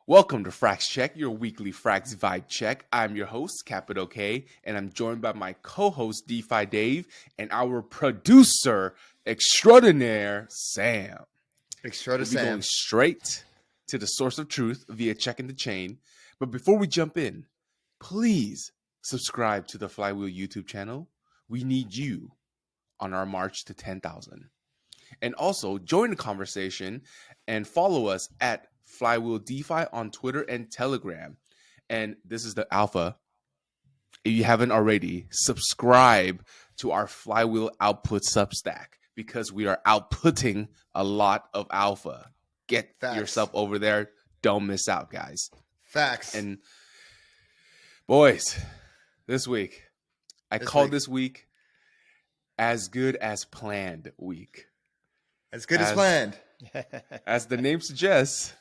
Welcome to Frax Check, your weekly Frax vibe check. I'm your host, Capital K, and I'm joined by my co-host, DeFi Dave, and our producer extraordinaire, Sam. Extra to We'll be going Sam. straight to the source of truth via checking the chain. But before we jump in, please subscribe to the Flywheel YouTube channel. We need you on our march to 10,000. And also join the conversation and follow us at Flywheel DeFi on Twitter and Telegram. And this is the alpha. If you haven't already, subscribe to our Flywheel Output Substack because we are outputting a lot of alpha. Get yourself over there. Don't miss out, guys. Facts. And boys, this week, I called this week as good as planned week. As good as planned. As the name suggests,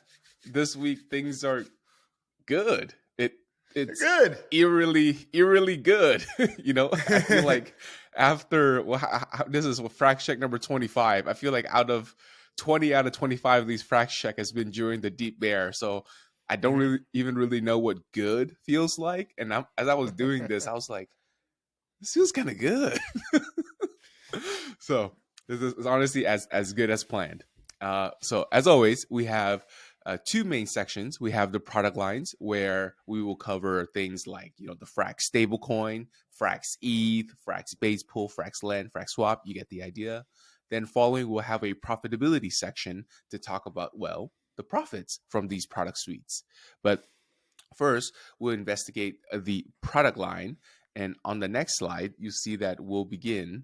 this week things are good. It's good. Eerily good. You know, I feel like after this is Frax Check number 25. I feel like out of 20 out of 25 of these Frax Check has been during the deep bear. So I don't really know what good feels like. And as I was doing this, I was like, this feels kind of good. So this is honestly as good as planned. So as always, we have two main sections. We have the product lines where we will cover things like, the Frax stablecoin, Frax ETH, Frax base pool, Frax lend, Frax swap. You get the idea. Then following, we'll have a profitability section to talk about, the profits from these product suites. But first, we'll investigate the product line. And on the next slide, you see that we'll begin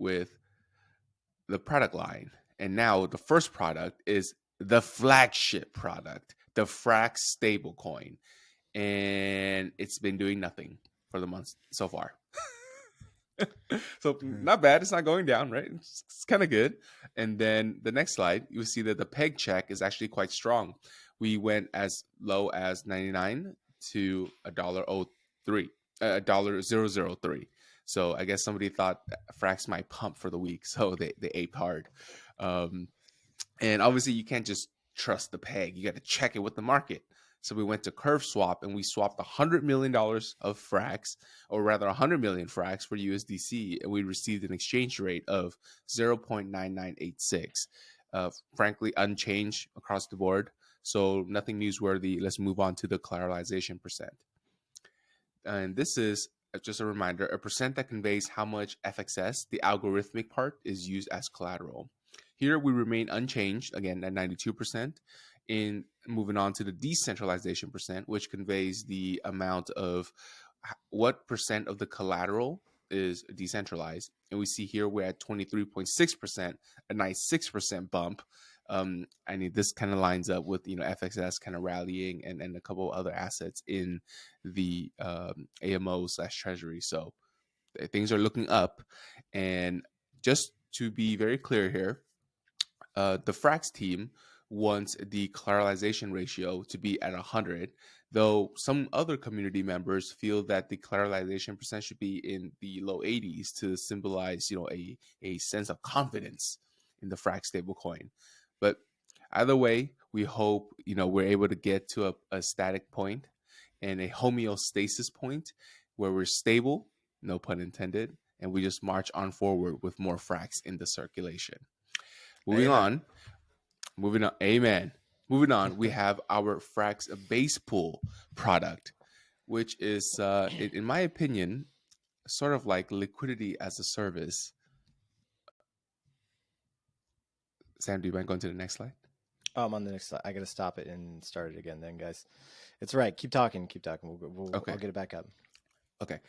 with the product line. And now the first product is the flagship product, the Frax stablecoin. And it's been doing nothing for the month so far. So not bad. It's not going down, right? It's kind of good. And then the next slide, you'll see that the peg check is actually quite strong. We went as low as 99 to $1.03, $1.003. So I guess somebody thought Frax might pump for the week, so they aped hard. And obviously you can't just trust the peg. You got to check it with the market. So we went to Curve Swap and we swapped $100 million of Frax, or rather 100 million Frax for USDC, and we received an exchange rate of 0.9986. Frankly, unchanged across the board. So nothing newsworthy. Let's move on to the collateralization percent. And this is just a reminder, a percent that conveys how much FXS, the algorithmic part, is used as collateral. Here we remain unchanged, again, at 92%. In moving on to the decentralization percent, which conveys the amount of what percent of the collateral is decentralized. And we see here we're at 23.6%, a nice 6% bump. This kind of lines up with FXS kind of rallying and a couple other assets in the AMO/Treasury. So things are looking up. And just to be very clear here, the Frax team wants the collateralization ratio to be at 100, though some other community members feel that the collateralization percent should be in the low 80s to symbolize, a sense of confidence in the Frax stablecoin. But either way, we hope, we're able to get to a static point and a homeostasis point where we're stable, no pun intended, and we just march on forward with more Frax in the circulation. Moving on, amen. Moving on, we have our Frax base pool product, which is, in my opinion, sort of like liquidity as a service. Sam, do you mind going to the next slide? Oh, I'm on the next slide. I got to stop it and start it again then, guys. It's right. Keep talking. Okay. I'll get it back up. Okay.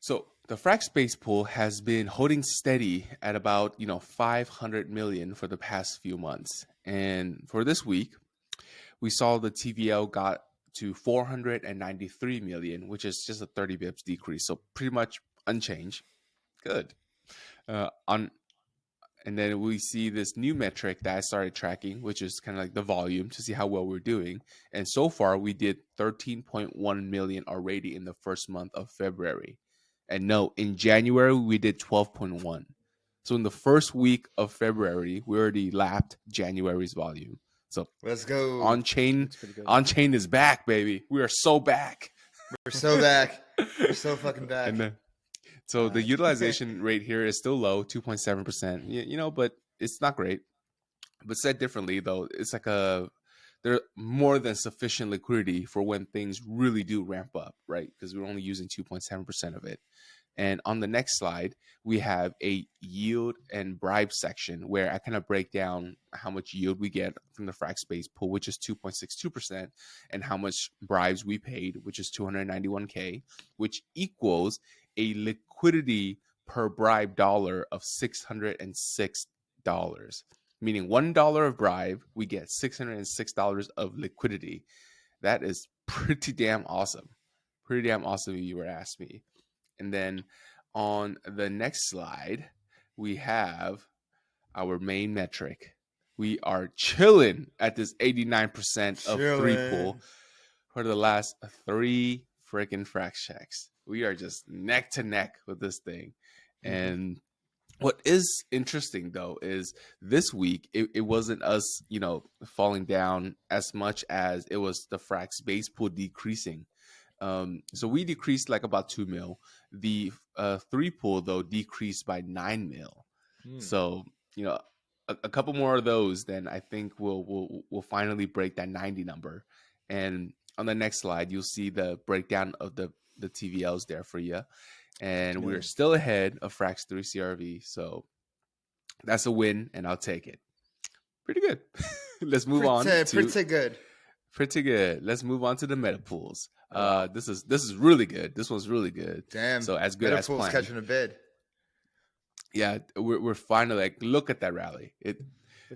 So the Frax base pool has been holding steady at about, 500 million for the past few months. And for this week, we saw the TVL got to 493 million, which is just a 30 bips decrease. So pretty much unchanged. Good. And then we see this new metric that I started tracking, which is kind of like the volume to see how well we're doing. And so far, we did 13.1 million already in the first month of February. And no, in January, we did 12.1. So in the first week of February, we already lapped January's volume. So let's go. On chain is back, baby. We are so back. We're so back. We're so fucking back. And then, so the utilization rate here is still low, 2.7%. You know, but it's not great. But said differently, though, it's like there more than sufficient liquidity for when things really do ramp up, right? Because we're only using 2.7% of it. And on the next slide, we have a yield and bribe section where I kind of break down how much yield we get from the Frax base pool, which is 2.62%, and how much bribes we paid, which is 291K, which equals a liquidity per bribe dollar of $606. Meaning $1 of bribe, we get $606 of liquidity. That is pretty damn awesome. Pretty damn awesome if you were to ask me. And then on the next slide, we have our main metric. We are chilling at this 89% of three pool for the last 3 freaking Frax checks. We are just neck to neck with this thing. And what is interesting, though, is this week, it wasn't us, falling down as much as it was the Frax base pool decreasing. So we decreased like about 2 mil. The 3 pool, though, decreased by 9 mil. So, a couple more of those, then I think we'll finally break that 90 number. And on the next slide, you'll see the breakdown of the TVLs there for you. And we're still ahead of Frax 3 CRV. So that's a win, and I'll take it. Pretty good. Let's move on. Pretty good. Let's move on to the meta pools. This is really good. This one's really good. Damn. So as good as planned. Catching a bid. Yeah, we're finally like, look at that rally.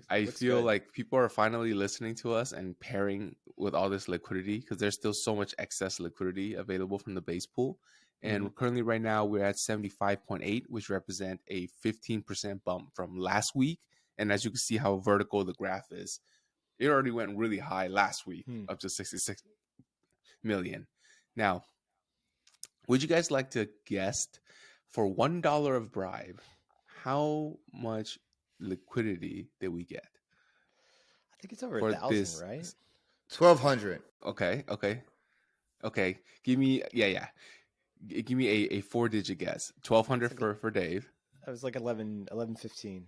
I feel like people are finally listening to us and pairing with all this liquidity because there's still so much excess liquidity available from the base pool. And currently right now we're at 75.8, which represent a 15% bump from last week. And as you can see how vertical the graph is, it already went really high last week, up to 66 million. Now, would you guys like to guess for $1 of bribe, how much liquidity did we get? I think it's over 1,000, right? 1,200. Okay. Give me a 4-digit guess. 1,200 for Dave. That was like 11.15.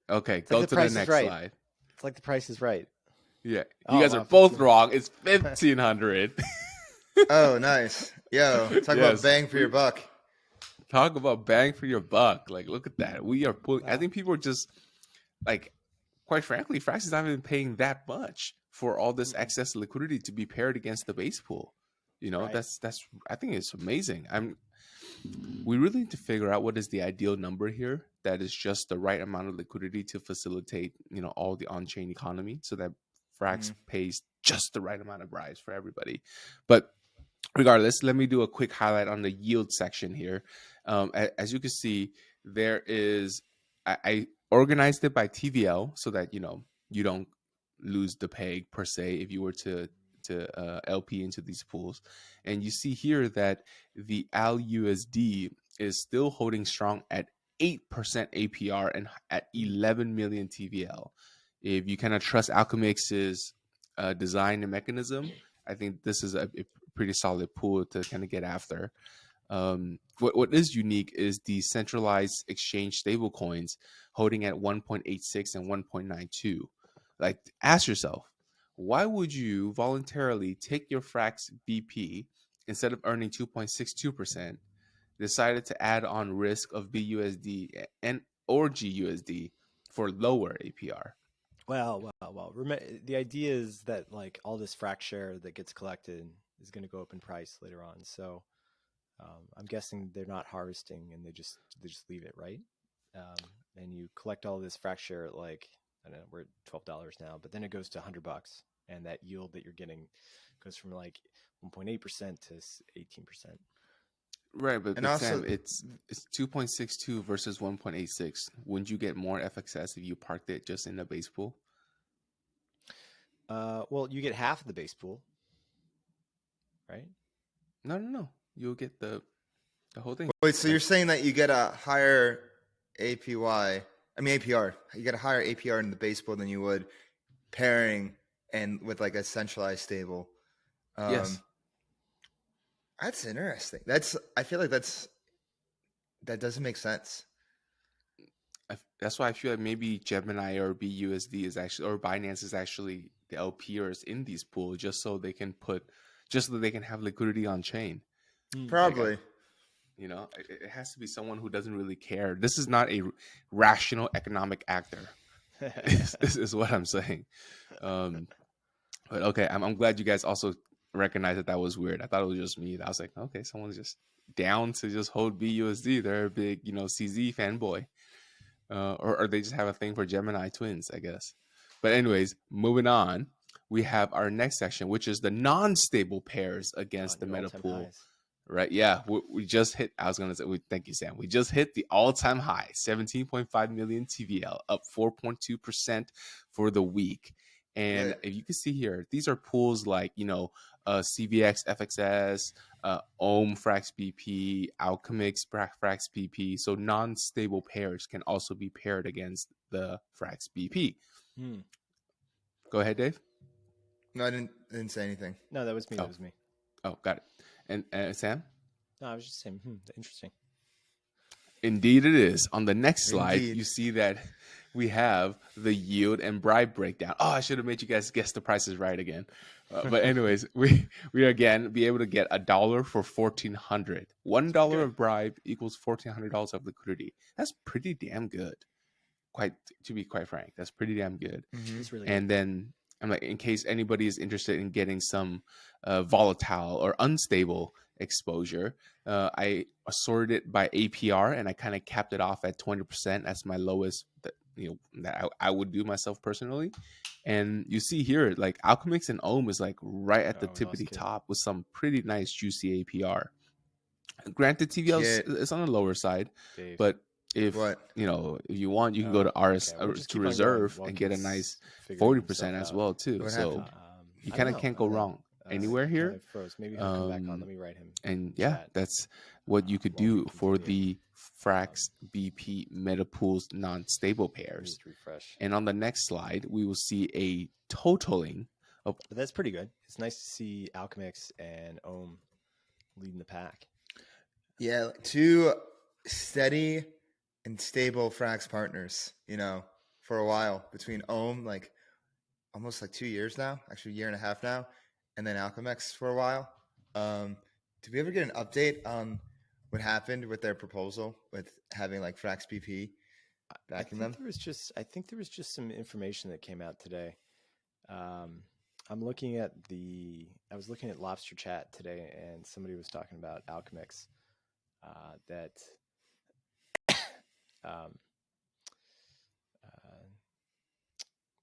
Okay, go to the next slide. It's like The Price is Right. Yeah, you guys are both wrong. It's 1,500. Oh, nice. Yo, talk about bang for your buck. Talk about bang for your buck. Like, look at that. We are pulling. I think people are just like, quite frankly, Frax is not even paying that much for all this excess liquidity to be paired against the base pool. Right. That's. I think it's amazing. We really need to figure out what is the ideal number here that is just the right amount of liquidity to facilitate, all the on-chain economy, so that Frax pays just the right amount of bribes for everybody. But regardless, let me do a quick highlight on the yield section here. As you can see, there is, I organized it by TVL so that, you don't lose the peg per se if you were to LP into these pools. And you see here that the ALUSD is still holding strong at 8% APR and at 11 million TVL. If you kind of trust Alchemix's design and mechanism, I think this is a pretty solid pool to kind of get after. What is unique is the centralized exchange stablecoins holding at 1.86 and 1.92. Like, ask yourself, why would you voluntarily take your Frax BP instead of earning 2.62%, decided to add on risk of BUSD or GUSD for lower APR? Well. The idea is that like all this Frax share that gets collected is going to go up in price later on. So I'm guessing they're not harvesting and they just leave it, right? And you collect all this Frax share at like, I don't know, we're at $12 now, but then it goes to $100, and that yield that you're getting goes from like 1.8% to 18%. Right, but also, Sam, it's 2.62 versus 1.86. Wouldn't you get more FXS if you parked it just in the base pool? Well, you get half of the base pool, right? No. You'll get the whole thing. Wait, so you're saying that you get a higher APR. You get a higher APR in the base pool than you would pairing and with like a centralized stable. Yes. That's interesting. I feel like that doesn't make sense. That's why I feel like maybe Gemini or BUSD is actually, or Binance is actually the LPers in these pools, just so they can have liquidity on chain. Probably. It has to be someone who doesn't really care. This is not a rational economic actor. This is what I'm saying. But okay, I'm glad you guys also recognize that was weird. I thought it was just me. I was like, okay, someone's just down to just hold BUSD. They're a big, CZ fanboy. Or they just have a thing for Gemini twins, I guess. But anyways, moving on, we have our next section, which is the non-stable pairs against the meta pool. Highs. Right? Yeah, we just hit. I was gonna say, thank you, Sam. We just hit the all-time high, 17.5 million TVL, up 4.2% for the week. And Lit. if you can see here, these are pools like CVX, FXS, Ohm, Frax BP, Alchemix, Frax BP. So non-stable pairs can also be paired against the Frax BP. Go ahead, Dave. No, I didn't say anything. No, that was me. That was me. Oh, got it. And Sam? No, I was just saying, interesting. Indeed, it is. On the next slide, Indeed. you see that we have the yield and bribe breakdown. Oh, I should have made you guys guess the prices right again. But anyways, we again be able to get $1 for 1,400. $1 of bribe equals $1,400 of liquidity. That's pretty damn good. To be quite frank, that's pretty damn good. It's really and good. Then I'm like, in case anybody is interested in getting some volatile or unstable exposure, I sorted it by APR and I kind of capped it off at 20%. That's my lowest that I would do myself personally. And you see here, like Alchemix and Ohm is like right at the tippity top with some pretty nice juicy APR. Granted, TVL is on the lower side, Dave. but if you want, you can go to RS to reserve and get a nice 40% as well too. What so happened? you kind of can't go wrong anywhere here. It froze. Maybe he'll come back on. Let me write him. And yeah, that's what you could do for the Frax BP Metapools non-stable pairs. Refresh. And on the next slide, we will see a totaling of. But that's pretty good. It's nice to see Alchemix and Ohm leading the pack. Yeah, two steady and stable Frax partners, for a while, between Ohm, like almost like 2 years now, actually a year and a half now, and then Alchemix for a while. Did we ever get an update on what happened with their proposal with having like Frax BP backing them? I think there was just some information that came out today. I was looking at Lobster Chat today, and somebody was talking about Alchemix. That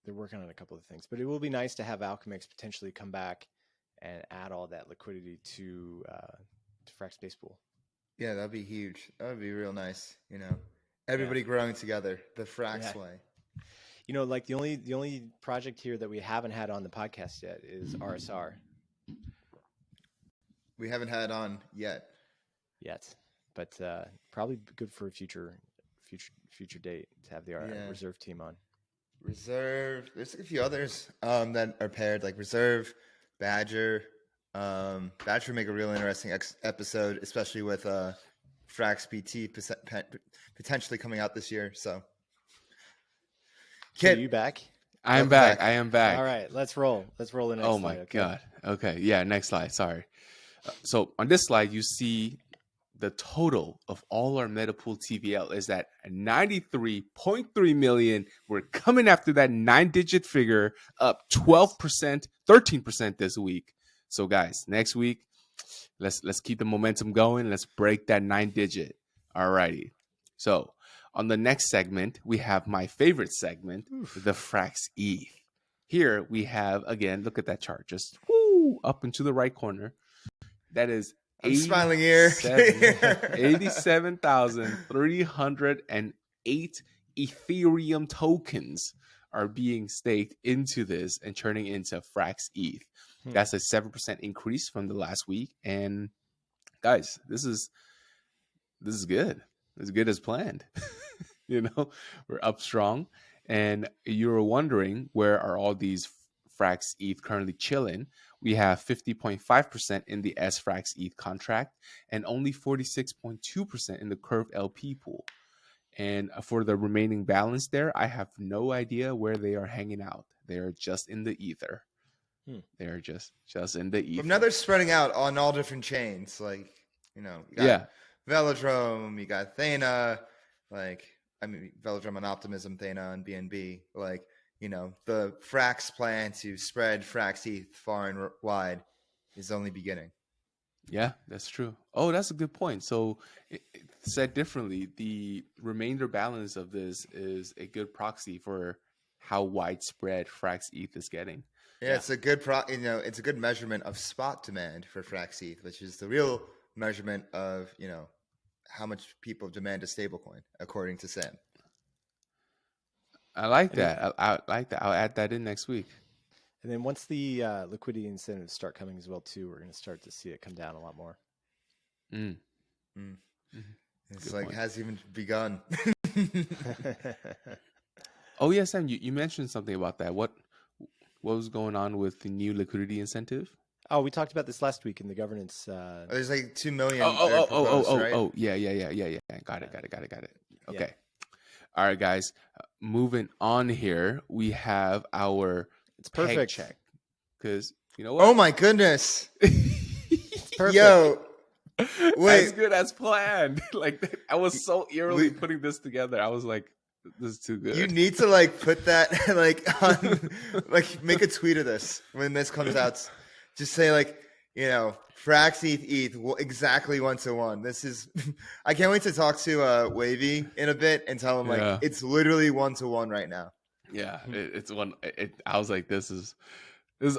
they're working on a couple of things, but it will be nice to have Alchemix potentially come back and add all that liquidity to Frax Base Pool. Yeah, that'd be huge. That would be real nice. Everybody growing together the Frax way. Like the only project here that we haven't had on the podcast yet is RSR. We haven't had on yet, but probably good for a future date to have the reserve team on. Reserve. There's a few others that are paired, like Reserve, Badger. Badger would make a real interesting episode, especially with Frax BT potentially coming out this year. So, Kiet, are you back? I am back. I am back. All right, let's roll. Let's roll the next slide. Oh my god. Okay, yeah, next slide. Sorry. So on this slide, you see the total of all our Metapool TVL is at 93.3 million. We're coming after that 9-digit figure, up 12%, 13% this week. So guys, next week, let's keep the momentum going. Let's break that 9-digit. All righty. So on the next segment, we have my favorite segment, the Frax ETH. Here we have, again, look at that chart, just up into the right corner. That is I'm smiling here. 87,308 Ethereum tokens are being staked into this and turning into Frax ETH. That's a 7% increase from the last week. And guys, this is good. As good as planned. We're up strong. And you're wondering, where are all these Frax ETH currently chilling? We have 50.5% in the S-Frax ETH contract and only 46.2% in the Curve LP pool. And for the remaining balance there, I have no idea where they are hanging out. They are just in the ether. They're just in the ether. But now they're spreading out on all different chains. Like, you got Velodrome, you got Theta, Velodrome on Optimism, Theta on BNB. Like, the Frax plan to spread Frax ETH far and wide is only beginning. Yeah, that's true. Oh, that's a good point. So, said differently, the remainder balance of this is a good proxy for how widespread Frax ETH is getting. Yeah, it's a good it's a good measurement of spot demand for Frax ETH, which is the real measurement of how much people demand a stablecoin, according to Sam. I like that. I like that. I'll add that in next week. And then once the liquidity incentives start coming as well too, we're going to start to see it come down a lot more. It's good point. Hasn't even begun. Oh yeah, Sam, you mentioned something about that. What was going on with the new liquidity incentive? Oh, we talked about this last week in the governance. There's like 2 million. Oh, yeah. Got it. Okay. Yeah. All right, guys. Moving on here, we have our perfect check. Because you know what? Oh my goodness! It's perfect. Yo, wait, as good as planned. Like, I was so eerily putting this together. I was like, this is too good. You need to put that on make a tweet of this when this comes out. Just say Frax ETH exactly 1-to-1. This is I can't wait to talk to Wavy in a bit and tell him it's literally 1-to-1 right now. Yeah, it's one. I was like, this is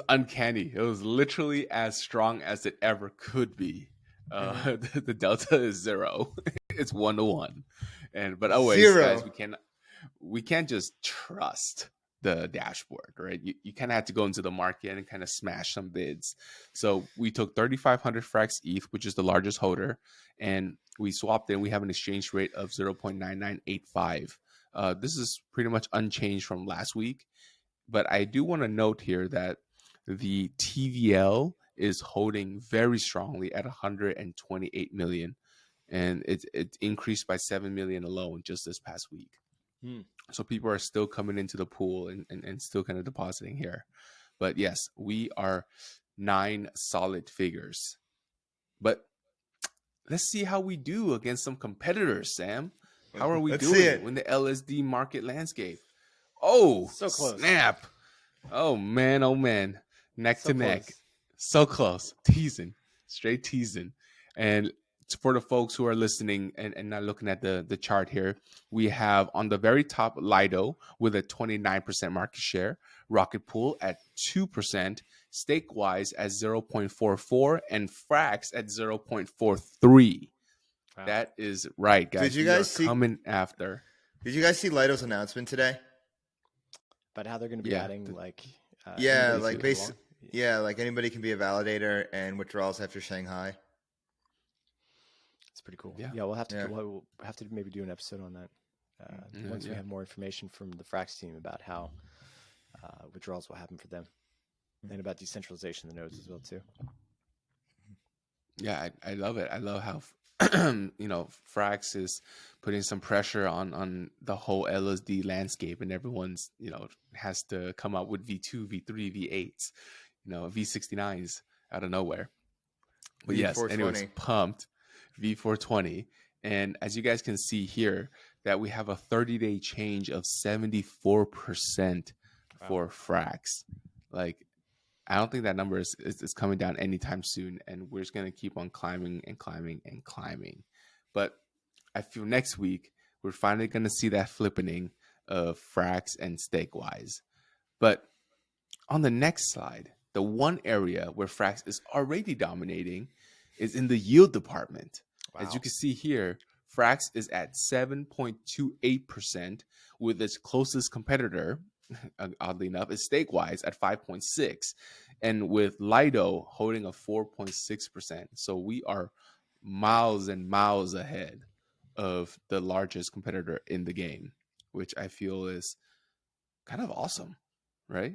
uncanny. It was literally as strong as it ever could be. The delta is 0. It's 1-to-1. But always, 0. Guys, we can't just trust the dashboard, right? You kind of have to go into the market and kind of smash some bids. So we took 3,500 Frax ETH, which is the largest holder, and we swapped in. We have an exchange rate of 0.9985. This is pretty much unchanged from last week, but I do want to note here that the TVL is holding very strongly at 128 million, and it increased by 7 million alone just this past week. So people are still coming into the pool and still kind of depositing here. But yes, we are 9 solid figures. But let's see how we do against some competitors, Sam. How are we doing in the LSD market landscape? Oh, so close. Snap. Oh, man. Neck to neck. So close. Straight teasing. And for the folks who are listening and not looking at the chart here, we have on the very top Lido with a 29% market share, Rocket Pool at 2%, Stakewise at 0.44, and Frax at 0.43. Wow. That is right, guys. Did you guys see coming after? Did you guys see Lido's announcement today? But how they're going to be adding anybody can be a validator and withdrawals after Shanghai. It's pretty cool. Yeah, we'll have to maybe do an episode on that once we have more information from the Frax team about how withdrawals will happen for them, and about decentralization of the nodes as well too. Yeah, I love it. I love how Frax is putting some pressure on the whole LSD landscape, and everyone's has to come up with V2, V3, V8s, V69s out of nowhere. But yes, anyways, pumped. V420. And as you guys can see here, that we have a 30-day change of 74% for Frax. Like, I don't think that number is coming down anytime soon, and we're just going to keep on climbing and climbing and climbing. But I feel next week we're finally going to see that flippening of Frax and Stakewise. But on the next slide, the one area where Frax is already dominating is in the yield department. Wow. As you can see here, Frax is at 7.28%, with its closest competitor, oddly enough, is Stakewise at 5.6%, and with Lido holding a 4.6%. So we are miles and miles ahead of the largest competitor in the game, which I feel is kind of awesome, right?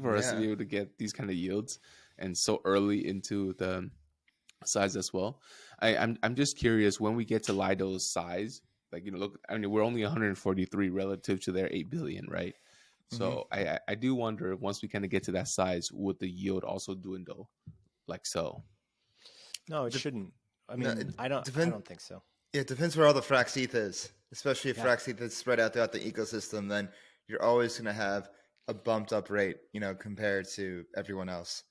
For us to Yeah. be able to get these kind of yields and so early into the size as well. I'm just curious when we get to Lido's size, like, look, I mean, we're only 143 relative to their 8 billion, right? Hmm. So I do wonder, once we kind of get to that size, would the yield also dwindle like so? No, it De- shouldn't. I no, mean, it I depend. don't think so. Yeah, it depends where all the Frax ETH is. Especially if Yeah. Frax ETH is spread out throughout the ecosystem, then you're always going to have a bumped up rate, compared to everyone else.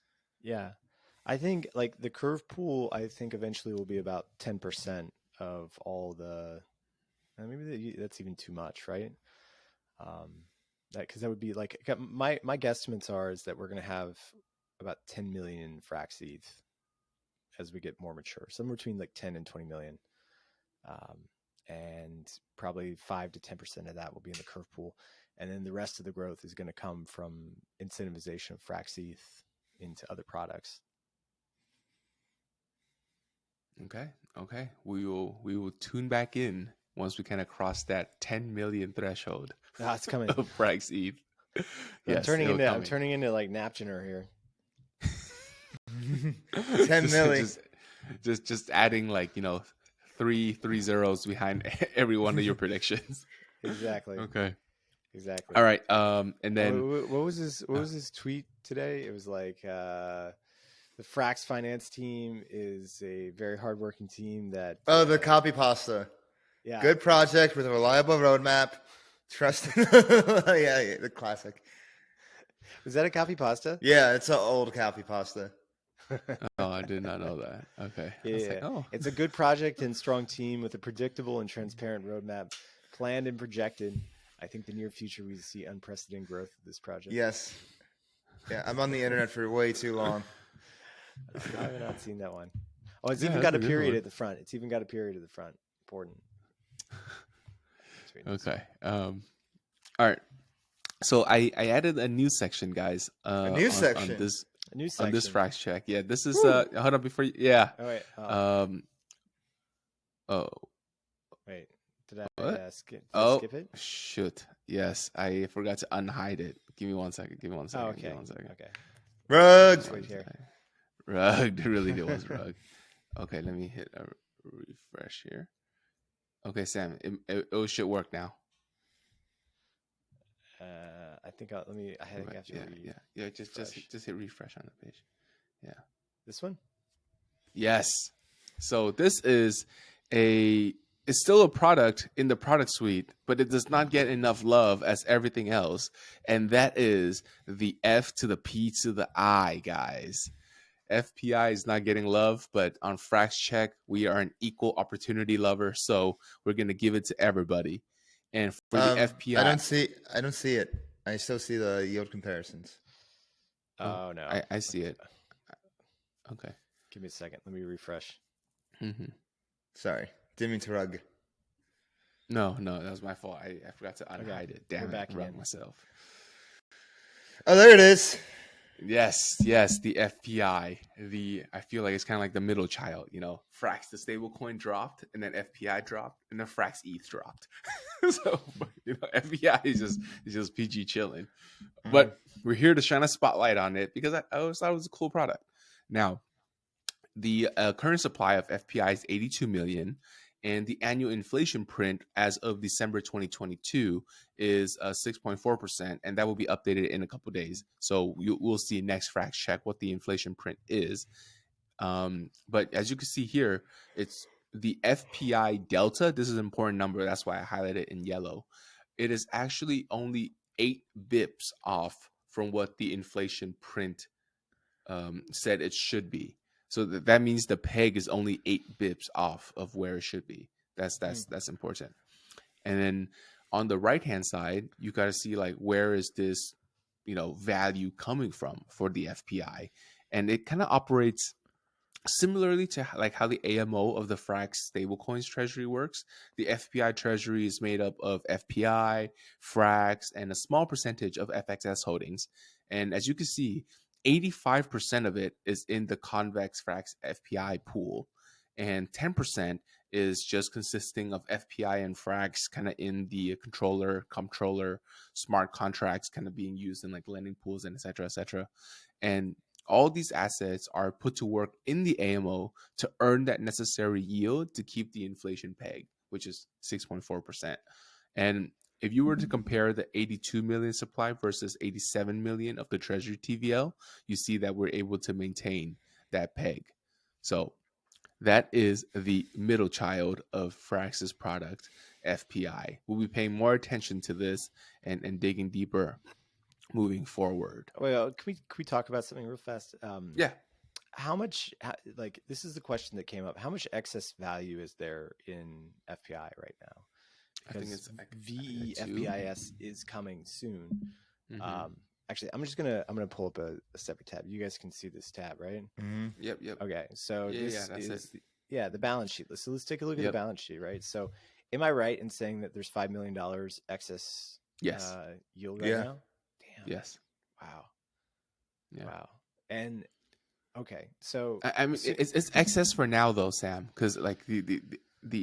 Yeah. I think like the curve pool, I think eventually will be about 10% of all the, that's even too much, right? Because that would be like, my guesstimates is that we're going to have about 10 million Frax ETH as we get more mature, somewhere between like 10 and 20 million. And probably 5 to 10% of that will be in the curve pool. And then the rest of the growth is going to come from incentivization of Frax ETH into other products. Okay. We will tune back in once we kind of cross that 10 million threshold It's coming. of Frax ETH. Yes, I'm turning into like Napgener here. 10 million. Just adding like, three zeros behind every one of your predictions. Exactly. Okay. Exactly. All right. And then what was his tweet today? It was like the Frax finance team is a very hardworking team that The copy pasta. yeah. Good project with a reliable roadmap. Trust. Yeah, the classic. Was that a copy pasta? Yeah, it's an old copy pasta. oh, I did not know that. Okay. I Yeah, was like, oh. it's a good project and strong team with a predictable and transparent roadmap, planned and projected. I think the near future we see unprecedented growth of this project. Yes. Yeah, I'm on the internet for way too long. I have not seen that one. Oh, it's Yeah, even that's got a a good period one. at the front. It's even got a period at the front. Important. Okay. All right. So I added a new section, guys. A new section. On this A new on this section. Frax check. Yeah, this is hold on before you, yeah. Oh wait. Oh. Wait. Did I What? skip? Did I Oh, skip it? shoot. Yes, I forgot to unhide it. Give me 1 second. Give me 1 second. Oh, Give me okay. 1 second. Okay. Rug. Just wait here. Rug. Really, it was rug. Okay, let me hit a refresh here. Okay, Sam, it should work now. I think I have to Yeah. Just hit refresh on the page. Yeah. This one? Yes. So this is it's still a product in the product suite, but it does not get enough love as everything else, and that is the F to the P to the I, guys. FPI is not getting love, but on Frax Check, we are an equal opportunity lover, so we're gonna give it to everybody. And for the FPI, I don't see it. I still see the yield comparisons. Oh no. I see it. Okay. Give me a second. Let me refresh. Mm-hmm. Sorry, didn't mean to rug. No, that was my fault. I forgot to unhide it. Damn, We're back rug again. myself. Oh, there it is. Yes, the FPI. I feel like it's kind of like the middle child, Frax, the stable coin dropped, and then FPI dropped, and then Frax ETH dropped. So FPI is just PG chilling. But we're here to shine a spotlight on it because I always thought it was a cool product. Now, the current supply of FPI is 82 million. And the annual inflation print as of December 2022 is 6.4%, and that will be updated in a couple of days. So we'll see next Frax check what the inflation print is. But as you can see here, it's the FPI delta. This is an important number. That's why I highlighted it in yellow. It is actually only 8 bips off from what the inflation print said it should be. So that means the peg is only 8 bips off of where it should be. That's important. And then on the right hand side, you got to see like where is this, value coming from for the FPI, and it kind of operates similarly to like how the AMO of the Frax stablecoins treasury works. The FPI treasury is made up of FPI, Frax, and a small percentage of FXS holdings. And as you can see, 85% of it is in the convex Frax FPI pool, and 10% is just consisting of FPI and Frax kind of in the comptroller, smart contracts kind of being used in like lending pools and et cetera. And all these assets are put to work in the AMO to earn that necessary yield to keep the inflation peg, which is 6.4%. And if you were to compare the 82 million supply versus 87 million of the Treasury TVL, you see that we're able to maintain that peg. So that is the middle child of Frax's product, FPI. We'll be paying more attention to this and digging deeper moving forward. Well, can we talk about something real fast? Yeah. How much, like, this is the question that came up. How much excess value is there in FPI right now? Because I think it's VEFPIS is coming soon. Mm-hmm. Actually, I'm gonna pull up a separate tab. You guys can see this tab, right? Mm-hmm. Yep. Okay, so this that's is it. the balance sheet. So let's take a look at Yep. the balance sheet, right? So, am I right in saying that there's $5 million excess Yes. yield right Yeah. now? Damn. Yes. Wow. Yeah. Wow. And okay, so I mean, it's excess for now though, Sam, because like the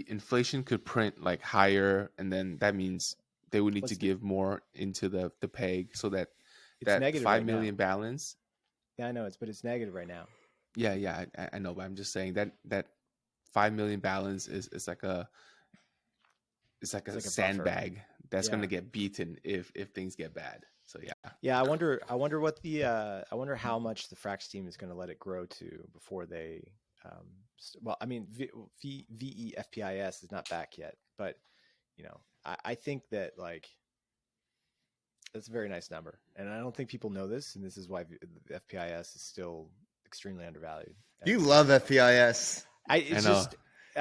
inflation could print like higher, and then that means they would need to give more into the peg so that it's that negative 5 right million now. balance. Yeah, I know it's negative right now. Yeah, I know, but I'm just saying that 5 million balance is like a like a sandbag that's Yeah. going to get beaten if things get bad. So yeah. Yeah, I wonder what the I wonder how much the Frax team is going to let it grow to before they well, I mean VEFPIS is not back yet, but you know, I think that like that's a very nice number, and I don't think people know this, and this is why FPIS is still extremely undervalued. You love FPIS. It's I know. just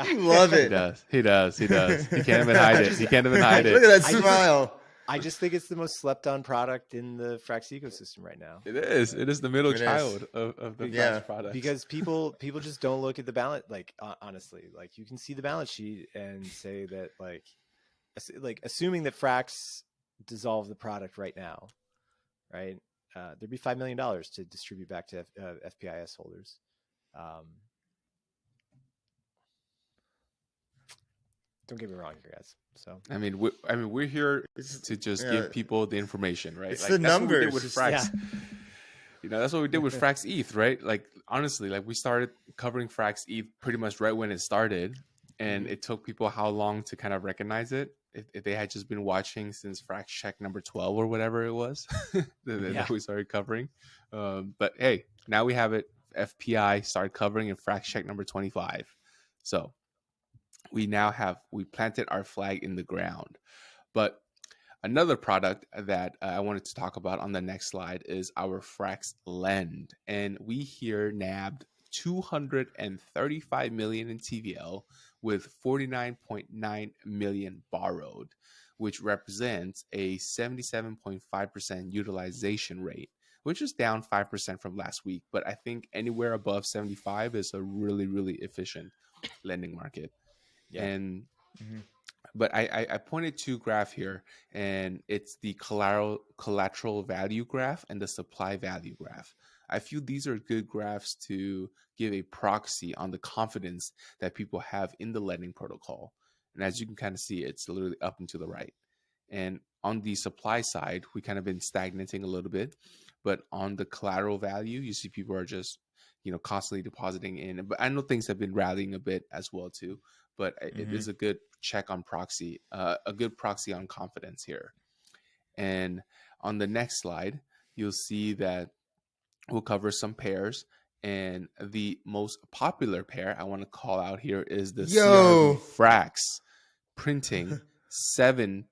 You love it. He does. He can't even hide it. He can't even hide Look it. at that smile. I just think it's the most slept on product in the Frax ecosystem right now. It is. It is the middle It child of the Yeah. Frax products. Because people just don't look at the balance. Like honestly, like you can see the balance sheet and say that like assuming that Frax dissolve the product right now, right? There'd be $5 million to distribute back to FPIS holders. Don't get me wrong here, guys. So I mean, we're here to just give people the information, right? It's like, the that's numbers. what we did with Frax. Yeah. You know, that's what we did with Frax ETH, right? Like honestly, like we started covering Frax ETH pretty much right when it started, and it took people how long to kind of recognize it? If they had just been watching since Frax Check number 12 or whatever it was, that we started covering. But hey, now we have it. FPI started covering in Frax Check number 25. So we planted our flag in the ground. But another product that I wanted to talk about on the next slide is our Frax Lend. And we here nabbed 235 million in TVL with 49.9 million borrowed, which represents a 77.5% utilization rate, which is down 5% from last week. But I think anywhere above 75 is a really, really efficient lending market. Yeah. And but I pointed to graph here, and it's the collateral value graph and the supply value graph. I feel these are good graphs to give a proxy on the confidence that people have in the lending protocol. And as you can kind of see, it's literally up and to the right. And on the supply side, we kind of been stagnating a little bit. But on the collateral value, you see people are just, constantly depositing in. But I know things have been rallying a bit as well too. But it is a good check on proxy, a good proxy on confidence here. And on the next slide, you'll see that we'll cover some pairs. And the most popular pair I want to call out here is the CRV Frax, printing 7%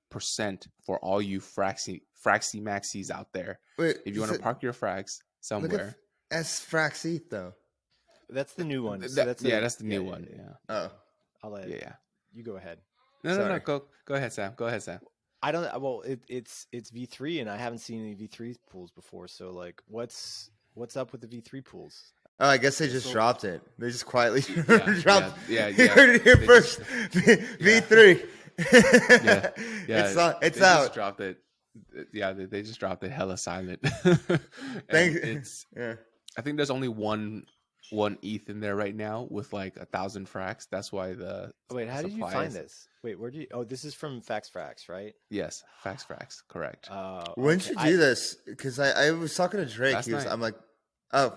for all you Fraxy Maxis out there. Wait, if you want to park your Frax somewhere. Look at S-Frax ETH, though. That's the new one. So that's the new one. Yeah. Oh. I'll let you go ahead. No. Go ahead, Sam. I don't. Well, it's V3, and I haven't seen any V3 pools before. So, like, what's up with the V3 pools? Oh, I guess they just dropped it. They just quietly dropped. Yeah. You heard it here first. V3. It's out. Just dropped it. Yeah, they just dropped it. Hella silent. I think there's only one 1 ETH in there right now with like 1,000 Frax. That's why the Wait, how did you supply find is, this? Wait, where do you? Oh, this is from Frax, right? yes, Frax, correct. When Okay. should you do this? Because I was talking to Drake. Last night. I'm like, I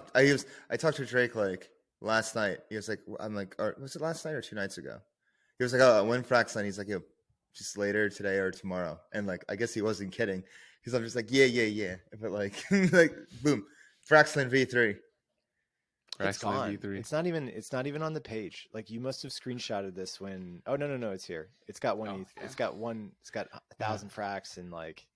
talked to Drake like last night. He was like, I'm like, or was it last night or 2 nights ago? He was like, oh, when Frax night? He's like, yo, just later today or tomorrow. And like, I guess he wasn't kidding. Because I'm just like, yeah. But like, like, boom, Fraxland V3. It's gone. V3. It's not even on the page. Like you must have screenshotted this when. Oh no, it's here. It's got one. Oh, ETH. yeah. It's got 1,000 Frax and like.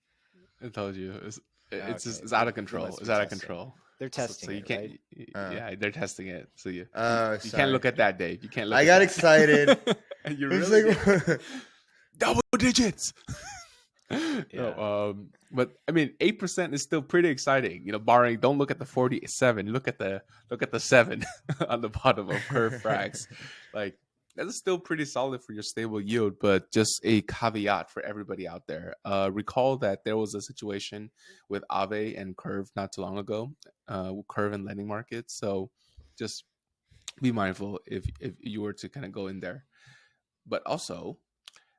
I told you it's Okay. just, it's out of They control. must It's be out of testing. control. They're testing So you it, can't. right? Yeah, they're testing it. So you Oh, can't look at that, Dave. You can't look. I at got that. excited. You It was really like, did. Double digits. Yeah. No, but I mean, 8% is still pretty exciting. You know, barring don't look at the 47. Look at the 7 on the bottom of Curve Frax. Like that is still pretty solid for your stable yield. But just a caveat for everybody out there: recall that there was a situation with Aave and Curve not too long ago, Curve and lending markets. So just be mindful if you were to kind of go in there. But also,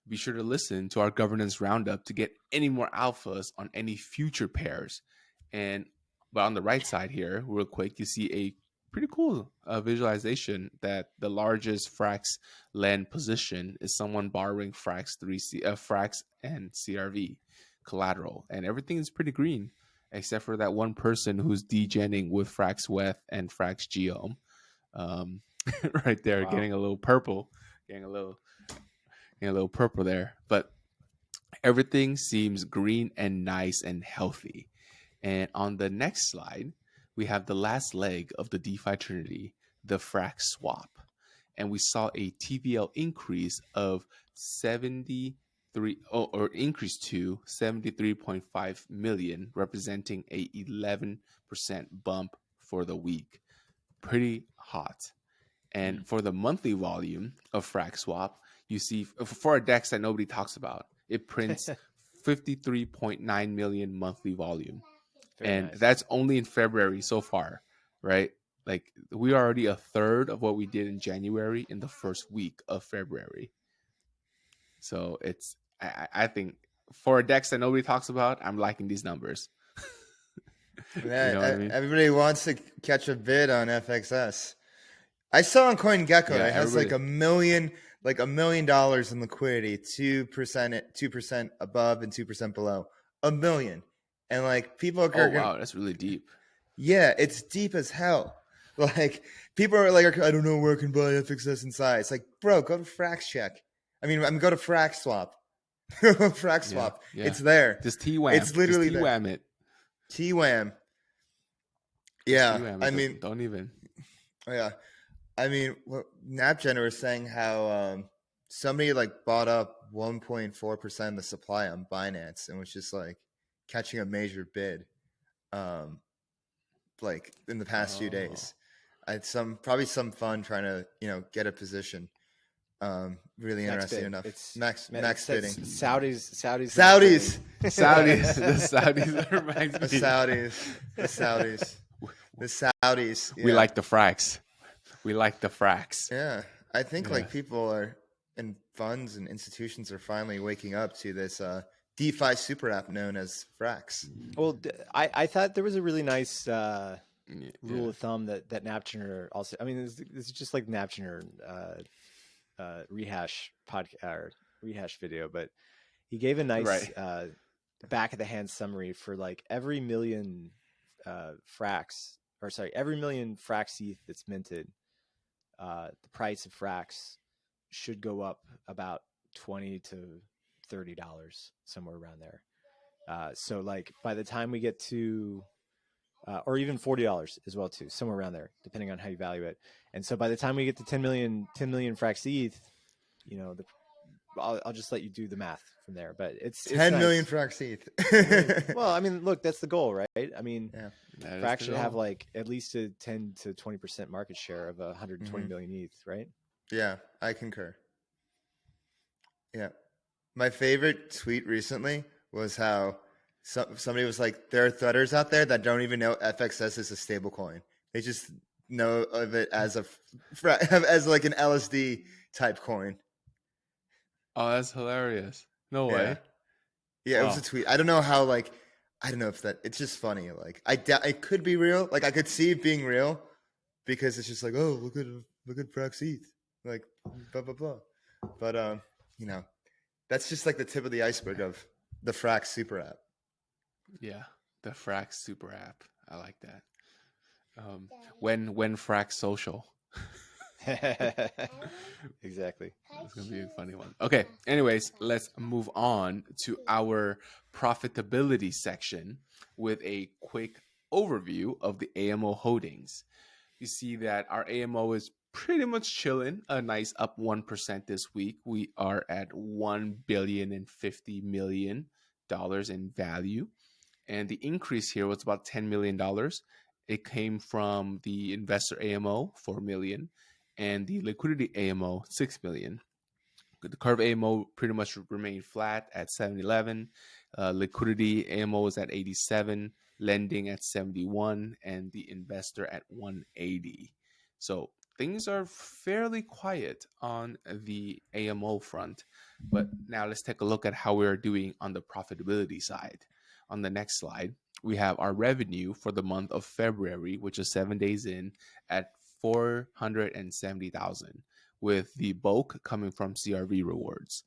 be sure to listen to our governance roundup to get any more alphas on any future pairs. But on the right side here, real quick, you see a pretty cool visualization that the largest Frax lend position is someone borrowing Frax and CRV collateral, and everything is pretty green except for that one person who's degenning with Frax Weth and Frax Geom. Right there, Wow. getting a little purple, getting a little purple there, but everything seems green and nice and healthy. And on the next slide, we have the last leg of the DeFi Trinity, the Frax swap. And we saw a TVL increase of 73 or increase to 73.5 million, representing a 11% bump for the week. Pretty hot. And for the monthly volume of Frax swap, you see for a DEX that nobody talks about, it prints 53.9 million monthly volume. Very nice. That's only in February so far, right? Like we are already a third of what we did in January in the first week of February. So it's, I think for a DEX that nobody talks about, I'm liking these numbers. Yeah, You know what I mean? everybody wants to catch a bid on FXS. I saw on CoinGecko Yeah, it has like everybody- $1 million in liquidity, 2% above and 2% below. $1 million. And like people are Oh wow, that's really deep. yeah, it's deep as hell. Like people are like, I don't know where I can buy FXS inside. It's like, bro, go to FraxCheck. I mean, go to Frax Swap. Frax Swap. Yeah. It's there. Just TWAM. It's literally just TWAM it. TWAM. Just Yeah, TWAM it. I mean, don't even. yeah. I mean, NapGener was saying how somebody like bought up 1.4% of the supply on Binance and was just like catching a major bid, like in the past few days. I had probably some fun trying to get a position. Really interesting enough. It's max it's bidding. Saudis. The Saudis are max The bidding. Saudis. We yeah. like the Frax. We like the Frax. Yeah, I think Yeah. like people are and funds and institutions are finally waking up to this DeFi super app known as Frax. Well, I thought there was a really nice rule Yeah. of thumb that Napgener also. I mean, this is just like Napgener rehash podcast or rehash video, but he gave a nice Right. back of the hand summary for like every million every million Frax ETH that's minted. The price of Frax should go up about $20 to $30, somewhere around there. So like by the time we get to, or even $40 as well too, somewhere around there, depending on how you value it. And so by the time we get to 10 million Frax ETH, I'll just let you do the math from there. But it's 10 nice. million Frax ETH. Well, I mean, look, that's the goal, right? I mean, yeah. Frax should have like at least a 10 to 20% market share of 120 Mhm. million ETH, right? Yeah, I concur. Yeah. My favorite tweet recently was how somebody was like, there are threaders out there that don't even know FXS is a stable coin. They just know of it as as like an LSD type coin. Oh, that's hilarious. No Yeah. way. Yeah, it was Wow. a tweet. I don't know how, like, I don't know if that, it's just funny. Like, it could be real. Like, I could see it being real because it's just like, oh, look at Frax ETH. Like, blah, blah, blah. But, you know, that's just like the tip of the iceberg of the Frax super app. Yeah, the Frax super app. I like that. When Frax social. Exactly. It's gonna be a funny one. Okay. Anyways, let's move on to our profitability section with a quick overview of the AMO holdings. You see that our AMO is pretty much chilling, a nice up 1% this week. We are at $1,050,000,000 in value. And the increase here was about $10 million. It came from the investor AMO, 4 million, and the liquidity AMO, 6 million. The curve AMO pretty much remained flat at 711. Liquidity AMO is at 87, lending at 71, and the investor at 180. So things are fairly quiet on the AMO front. But now let's take a look at how we are doing on the profitability side. On the next slide, we have our revenue for the month of February, which is 7 days in, at 470,000, with the bulk coming from CRV rewards.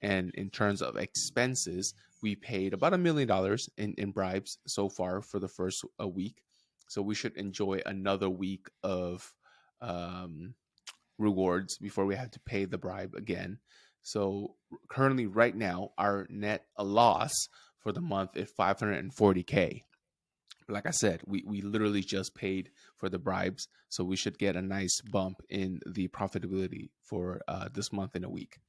And in terms of expenses, we paid about $1 million in bribes so far for the first week. So we should enjoy another week of rewards before we have to pay the bribe again. So currently, right now, our net loss for the month is 540K. Like I said, we literally just paid for the bribes, so we should get a nice bump in the profitability for this month in a week.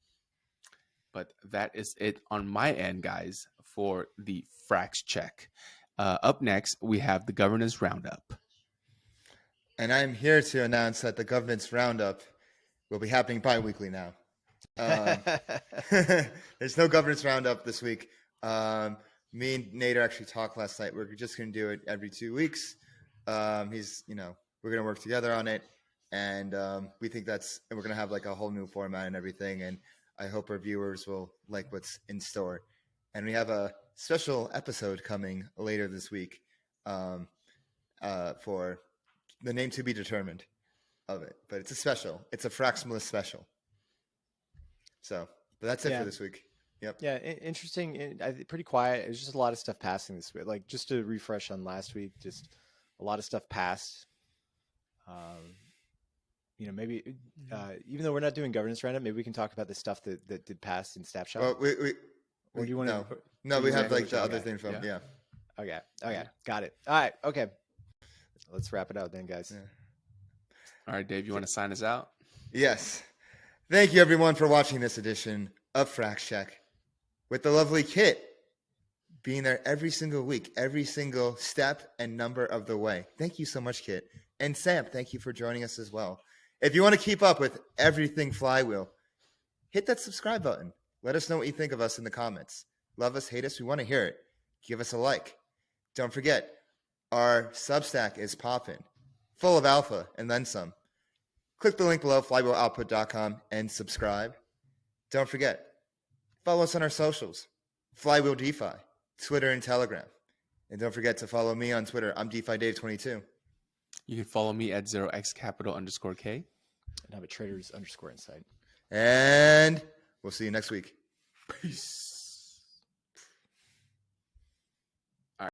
But that is it on my end, guys, for the Frax Check. Up next, we have the governance roundup. And I'm here to announce that the governance roundup will be happening bi-weekly now. There's no governance roundup this week. Me and Nader actually talked last night. We're just going to do it every 2 weeks. We're going to work together on it. And we think we're going to have like a whole new format and everything. And I hope our viewers will like what's in store. And we have a special episode coming later this week for the name to be determined of it. But it's a special. It's a Fraximalist special. So, but that's it for this week. Yep. Yeah, interesting. Pretty quiet. It's just a lot of stuff passing this week. Like, just to refresh on last week, just a lot of stuff passed. Maybe even though we're not doing governance roundup, maybe we can talk about the stuff that did pass in Snapshot. Well, or do you want to? No, we have like the other thing from Okay. Got it. All right. Okay. Let's wrap it out then, guys. Yeah. All right, Dave, you want to sign us out? Yes. Thank you, everyone, for watching this edition of Frax Check with the lovely Kiet being there every single week, every single step and number of the way. Thank you so much, Kiet. And Sam, thank you for joining us as well. If you want to keep up with everything Flywheel, hit that subscribe button. Let us know what you think of us in the comments. Love us, hate us, we want to hear it. Give us a like. Don't forget, our Substack is popping, full of alpha and then some. Click the link below, flywheeloutput.com, and subscribe. Don't forget, follow us on our socials, Flywheel DeFi, Twitter and Telegram. And don't forget to follow me on Twitter. I'm DeFi Dave 22. You can follow me at 0xcapital_K. And I'm at traders_insight. And we'll see you next week. Peace.